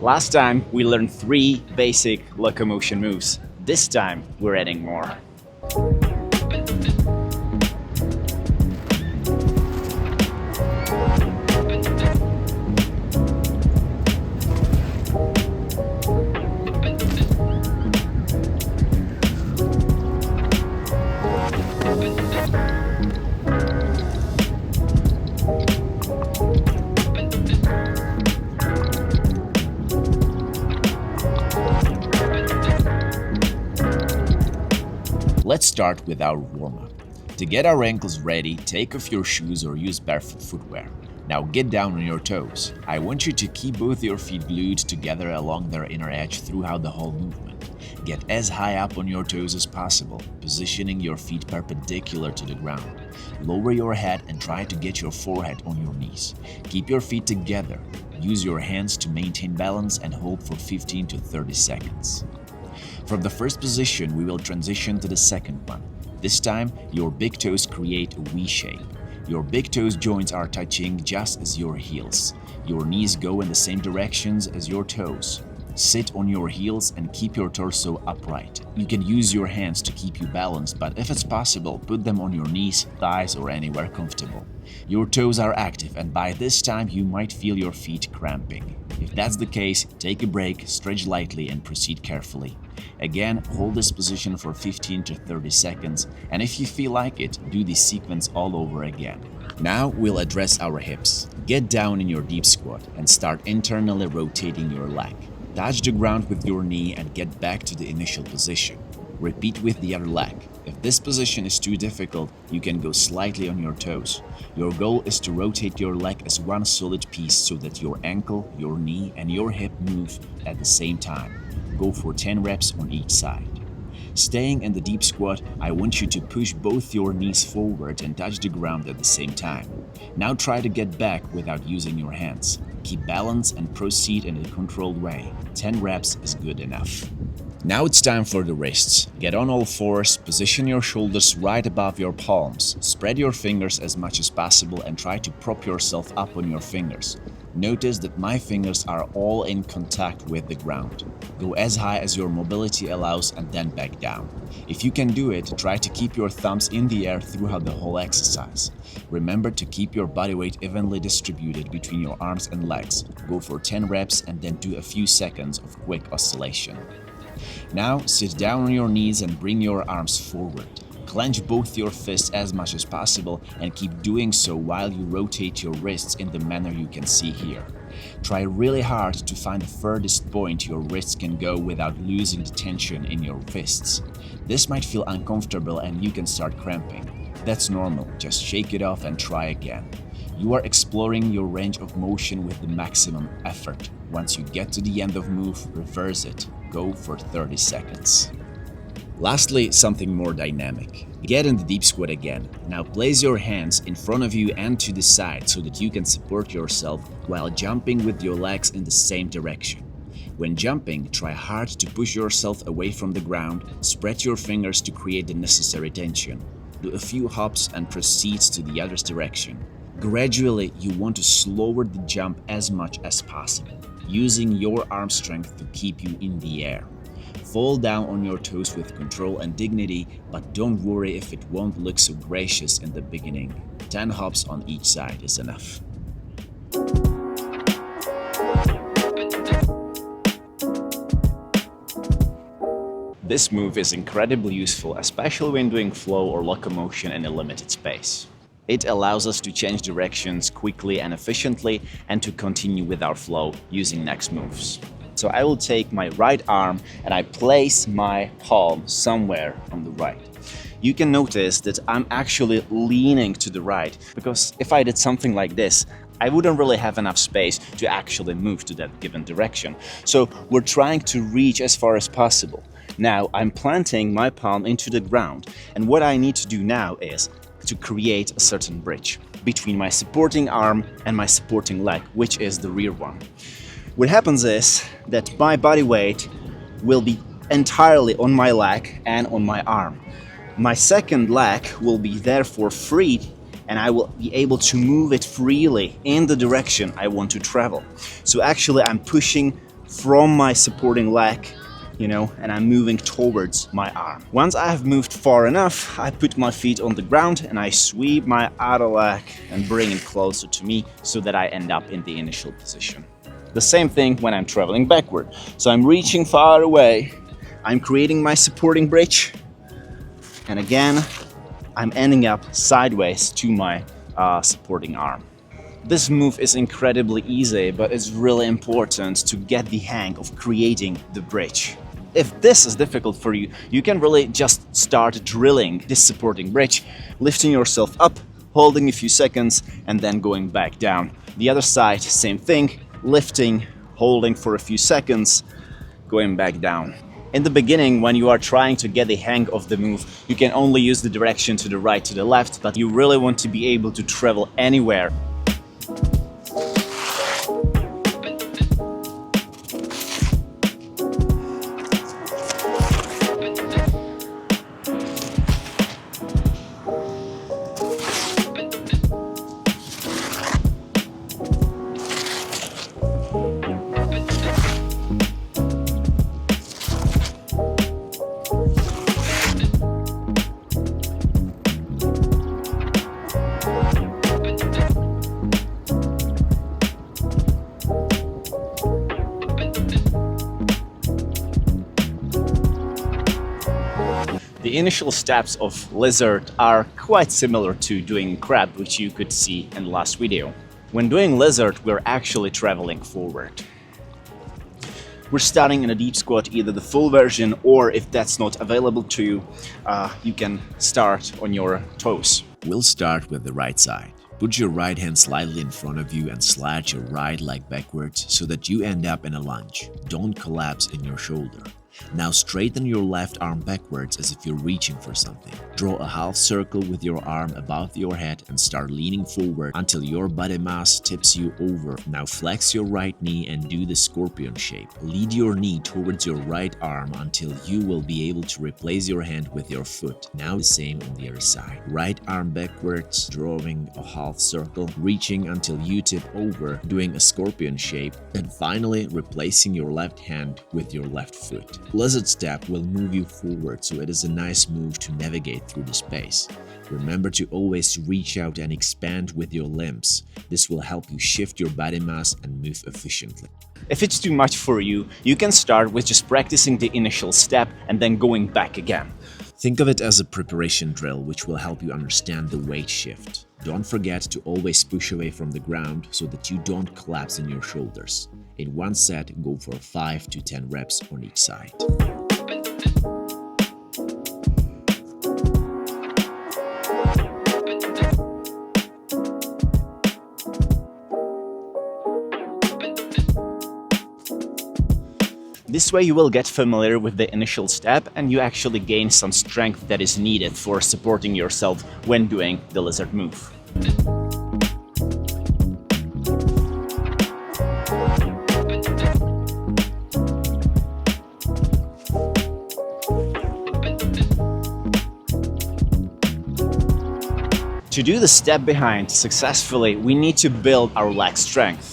Last time we learned 3 basic locomotion moves. This time we're adding more. Let's start with our warm-up. To get our ankles ready, take off your shoes or use barefoot footwear. Now get down on your toes. I want you to keep both your feet glued together along their inner edge throughout the whole movement. Get as high up on your toes as possible, positioning your feet perpendicular to the ground. Lower your head and try to get your forehead on your knees. Keep your feet together. Use your hands to maintain balance and hold for 15 to 30 seconds. From the first position, we will transition to the second one. This time, your big toes create a V shape. Your big toes joints are touching just as your heels. Your knees go in the same directions as your toes. Sit on your heels and keep your torso upright. You can use your hands to keep you balanced, but if it's possible, put them on your knees, thighs, or anywhere comfortable. Your toes are active, and by this time you might feel your feet cramping. If that's the case, take a break, stretch lightly, and proceed carefully. Again, hold this position for 15 to 30 seconds, and if you feel like it, do this sequence all over again. Now we'll address our hips. Get down in your deep squat and start internally rotating your leg. Touch the ground with your knee and get back to the initial position. Repeat with the other leg. If this position is too difficult, you can go slightly on your toes. Your goal is to rotate your leg as one solid piece so that your ankle, your knee, and your hip move at the same time. Go for 10 reps on each side. Staying in the deep squat, I want you to push both your knees forward and touch the ground at the same time. Now try to get back without using your hands. Keep balance and proceed in a controlled way. 10 reps is good enough. Now it's time for the wrists. Get on all fours, position your shoulders right above your palms, spread your fingers as much as possible and try to prop yourself up on your fingers. Notice that my fingers are all in contact with the ground. Go as high as your mobility allows and then back down. If you can do it, try to keep your thumbs in the air throughout the whole exercise. Remember to keep your body weight evenly distributed between your arms and legs. Go for 10 reps and then do a few seconds of quick oscillation. Now sit down on your knees and bring your arms forward. Clench both your fists as much as possible and keep doing so while you rotate your wrists in the manner you can see here. Try really hard to find the furthest point your wrists can go without losing the tension in your fists. This might feel uncomfortable and you can start cramping. That's normal, just shake it off and try again. You are exploring your range of motion with the maximum effort. Once you get to the end of move, reverse it. Go for 30 seconds. Lastly, something more dynamic. Get in the deep squat again. Now place your hands in front of you and to the side so that you can support yourself while jumping with your legs in the same direction. When jumping, try hard to push yourself away from the ground, spread your fingers to create the necessary tension. Do a few hops and proceed to the other direction. Gradually, you want to slower the jump as much as possible, using your arm strength to keep you in the air. Fall down on your toes with control and dignity, but don't worry if it won't look so gracious in the beginning. 10 hops on each side is enough. This move is incredibly useful, especially when doing flow or locomotion in a limited space. It allows us to change directions quickly and efficiently and to continue with our flow using next moves. So I will take my right arm and I place my palm somewhere on the right. You can notice that I'm actually leaning to the right, because if I did something like this, I wouldn't really have enough space to actually move to that given direction. So we're trying to reach as far as possible. Now I'm planting my palm into the ground, and what I need to do now is to create a certain bridge between my supporting arm and my supporting leg, which is the rear one. What happens is that my body weight will be entirely on my leg and on my arm. My second leg will be therefore free, and I will be able to move it freely in the direction I want to travel. So actually I'm pushing from my supporting leg, and I'm moving towards my arm. Once I have moved far enough, I put my feet on the ground and I sweep my other leg and bring it closer to me so that I end up in the initial position. The same thing when I'm traveling backward. So I'm reaching far away, I'm creating my supporting bridge, and again, I'm ending up sideways to my supporting arm. This move is incredibly easy, but it's really important to get the hang of creating the bridge. If this is difficult for you, you can really just start drilling this supporting bridge, lifting yourself up, holding a few seconds, and then going back down. The other side, same thing, lifting, holding for a few seconds, going back down. In the beginning, when you are trying to get the hang of the move, you can only use the direction to the right, to the left, but you really want to be able to travel anywhere. The initial steps of lizard are quite similar to doing crab, which you could see in the last video. When doing lizard, we're actually traveling forward. We're starting in a deep squat, either the full version, or if that's not available to you, you can start on your toes. We'll start with the right side. Put your right hand slightly in front of you and slide your right leg backwards so that you end up in a lunge. Don't collapse in your shoulder. Now straighten your left arm backwards as if you're reaching for something. Draw a half circle with your arm above your head and start leaning forward until your body mass tips you over. Now flex your right knee and do the scorpion shape. Lead your knee towards your right arm until you will be able to replace your hand with your foot. Now the same on the other side. Right arm backwards, drawing a half circle, reaching until you tip over, doing a scorpion shape, and finally replacing your left hand with your left foot. Lizard step will move you forward, so it is a nice move to navigate through the space. Remember to always reach out and expand with your limbs. This will help you shift your body mass and move efficiently. If it's too much for you, you can start with just practicing the initial step and then going back again. Think of it as a preparation drill which will help you understand the weight shift. Don't forget to always push away from the ground so that you don't collapse in your shoulders. In one set, go for 5 to 10 reps on each side. This way you will get familiar with the initial step and you actually gain some strength that is needed for supporting yourself when doing the lizard move. To do the step behind successfully, we need to build our leg strength.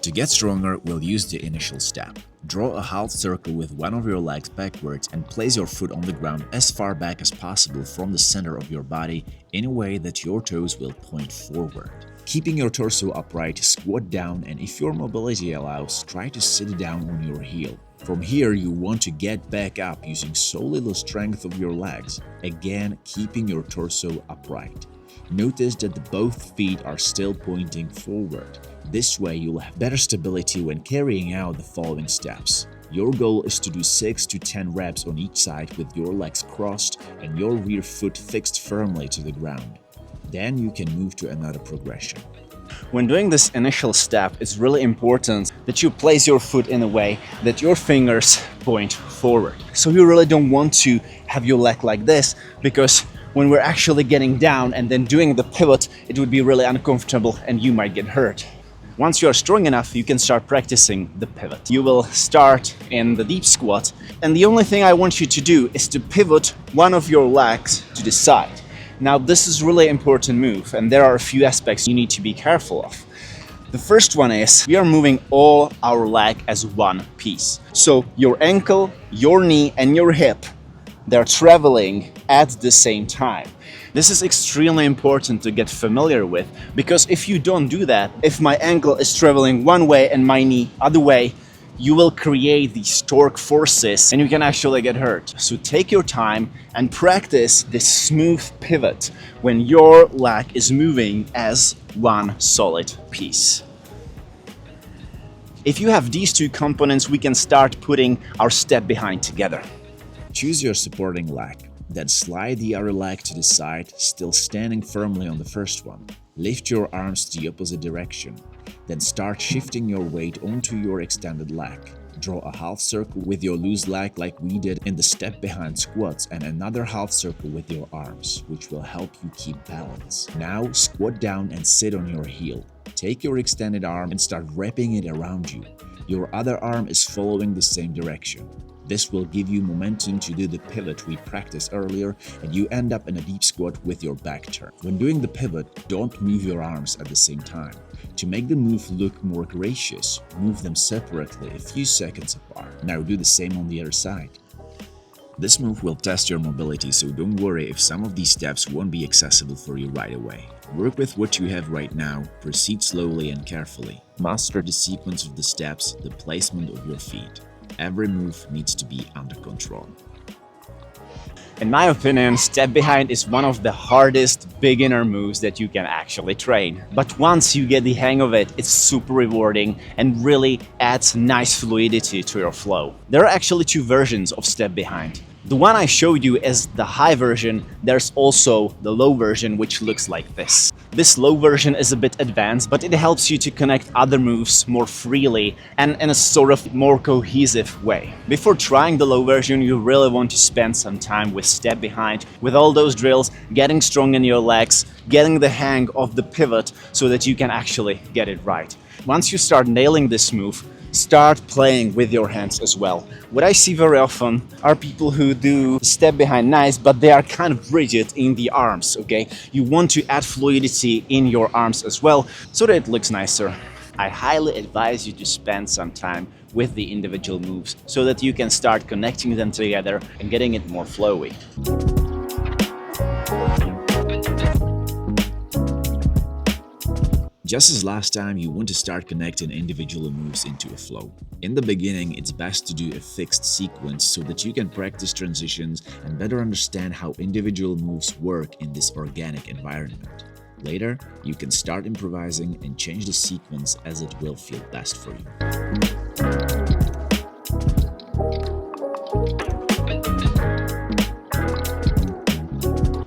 To get stronger, we'll use the initial step. Draw a half circle with one of your legs backwards and place your foot on the ground as far back as possible from the center of your body in a way that your toes will point forward. Keeping your torso upright, squat down, and if your mobility allows, try to sit down on your heel. From here, you want to get back up using solely the strength of your legs, again keeping your torso upright. Notice that both feet are still pointing forward. This way you'll have better stability when carrying out the following steps. Your goal is to do 6 to 10 reps on each side with your legs crossed and your rear foot fixed firmly to the ground. Then you can move to another progression. When doing this initial step, it's really important that you place your foot in a way that your fingers point forward. So you really don't want to have your leg like this, because when we're actually getting down and then doing the pivot, it would be really uncomfortable and you might get hurt. Once you are strong enough, you can start practicing the pivot. You will start in the deep squat, and the only thing I want you to do is to pivot one of your legs to the side. Now, this is really important move, and there are a few aspects you need to be careful of. The first one is we are moving all our leg as one piece. So your ankle, your knee, and your hip, they're traveling at the same time. This is extremely important to get familiar with, because if you don't do that, if my ankle is traveling one way and my knee other way, you will create these torque forces and you can actually get hurt. So take your time and practice this smooth pivot when your leg is moving as one solid piece. If you have these two components, we can start putting our step behind together. Choose your supporting leg, then slide the other leg to the side, still standing firmly on the first one. Lift your arms to the opposite direction. Then start shifting your weight onto your extended leg. Draw a half circle with your loose leg like we did in the step behind squats, and another half circle with your arms, which will help you keep balance. Now squat down and sit on your heel. Take your extended arm and start wrapping it around you. Your other arm is following the same direction. This will give you momentum to do the pivot we practiced earlier, and you end up in a deep squat with your back turned. When doing the pivot, don't move your arms at the same time. To make the move look more gracious, move them separately a few seconds apart. Now do the same on the other side. This move will test your mobility, so don't worry if some of these steps won't be accessible for you right away. Work with what you have right now, proceed slowly and carefully. Master the sequence of the steps, the placement of your feet. Every move needs to be under control. In my opinion, step behind is one of the hardest beginner moves that you can actually train. But once you get the hang of it, it's super rewarding and really adds nice fluidity to your flow. There are actually two versions of step behind. The one I showed you is the high version. There's also the low version, which looks like this. This low version is a bit advanced, but it helps you to connect other moves more freely and in a sort of more cohesive way. Before trying the low version, you really want to spend some time with step behind, with all those drills, getting strong in your legs, getting the hang of the pivot so that you can actually get it right. Once you start nailing this move, start playing with your hands as well. What I see very often are people who do step behind nice, but they are kind of rigid in the arms, okay? You want to add fluidity in your arms as well, so that it looks nicer. I highly advise you to spend some time with the individual moves so that you can start connecting them together and getting it more flowy. Just as last time, you want to start connecting individual moves into a flow. In the beginning, it's best to do a fixed sequence so that you can practice transitions and better understand how individual moves work in this organic environment. Later, you can start improvising and change the sequence as it will feel best for you.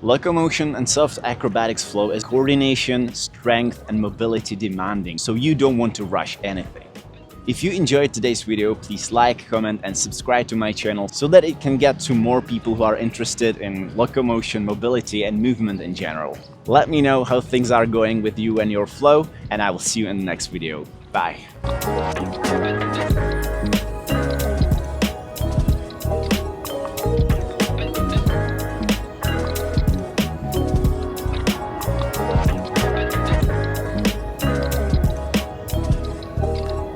Locomotion and soft acrobatics flow is coordination, strength, and mobility demanding, so you don't want to rush anything. If you enjoyed today's video, please like, comment, and subscribe to my channel so that it can get to more people who are interested in locomotion, mobility, and movement in general. Let me know how things are going with you and your flow, and I will see you in the next video. Bye!